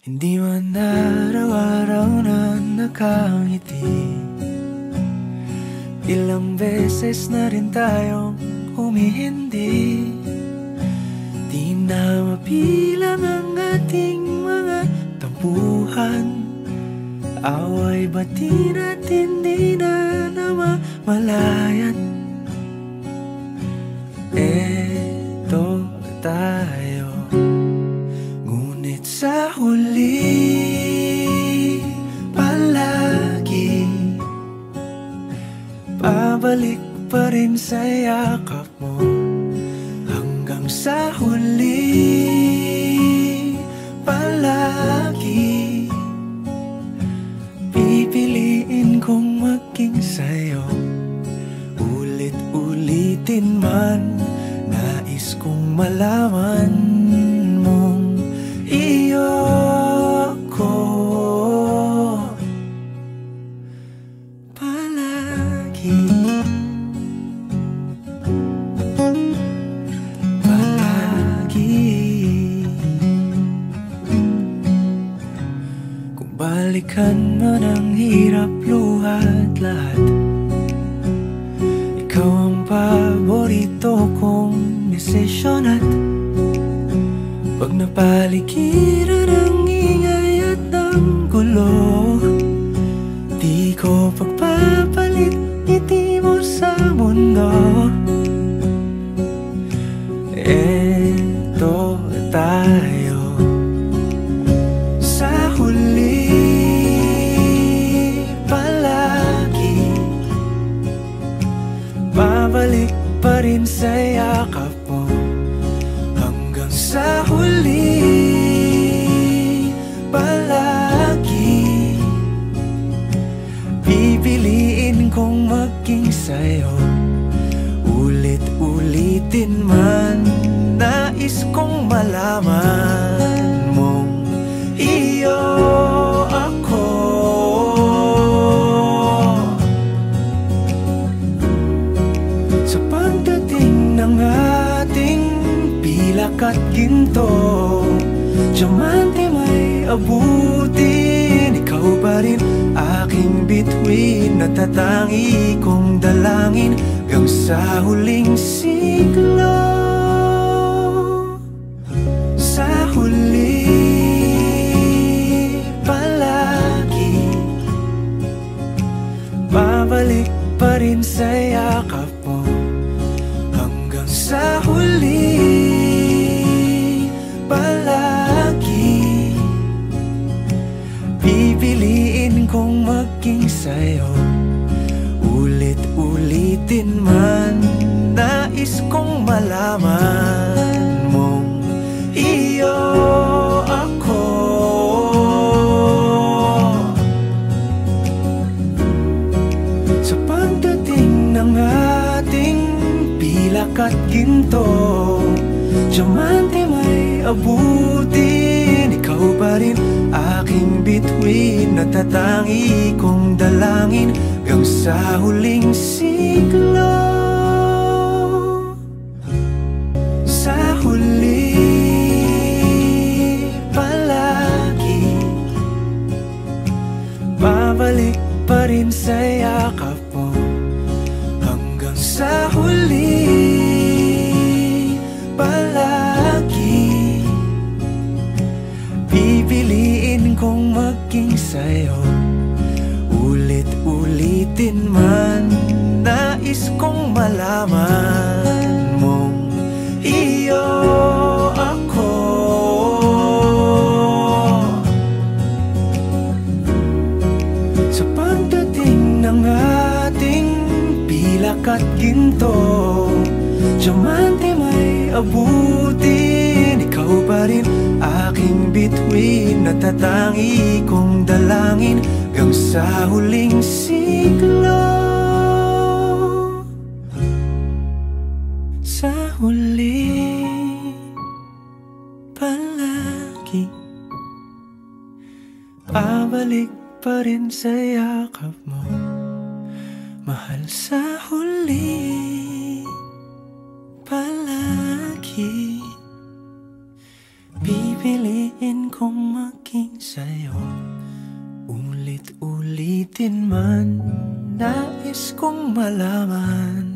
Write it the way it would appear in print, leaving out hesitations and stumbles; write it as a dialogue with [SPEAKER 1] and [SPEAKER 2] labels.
[SPEAKER 1] Hindi man araw-araw na nakangiti. Ilang beses na rin tayong humihindi. Di na mapilang ang ating mga tampuhan. Away bati natin di na namamalayan. Eto tayo, ngunit sa huli palagi pabalik pa rin sa yakap mo. Hanggang sa huli palagi pipiliin kong maging sa'yo. Ulit-ulitin man, nais kong malaman mong iyo ako palagi. Kung balikan man ang hirap, luhat lahat, ikaw ang paborito kong desisyon. At pag napaligiran ang ingay at ang gulo, di ko pagpapalit ngiti mo sa mundo. Eto tayo sa huli palagi, babalik pa rin sa yakap mo. Hanggang sa huli palagi pipiliin kong maging sa'yo. Ulit-ulitin man, nais kong malaman mong iyo ako. Sa pagdating ng ating pilak at ginto, diamante may abutin, ikaw pa rin aking bituin. Natatangi kong dalangin hanggang sa huling siglo. Sa huli palagi babalik pa rin sa yakap mo. Hanggang sa huli palagi pipiliin kong maging sa'yo. Ulit-ulitin man, nais kong malaman mong iyo ako. Sa pagdating ng ating pilak at ginto, diamante may abutin, ikaw pa rin aking bituin. Natatangi kong dalangin hanggang sa huling siglo. Sa huli palagi babalik pa rin sa yakap mo. Hanggang sa huli palagi pipiliin kong maging sa'yo. Ulit-ulitin man, nais kong malaman mong iyo ako. Sa pagdating ng ating pilak at ginto, diamante may abutin, ikaw pa rin aking bituin. Natatangi kong dalangin hanggang sa huling siglo. Sa huli palagi pabalik pa rin sa yakap mo. Mahal, sa huli palagi pipiliin kong maging sa'yo. Ulit-ulitin man, nais kong malaman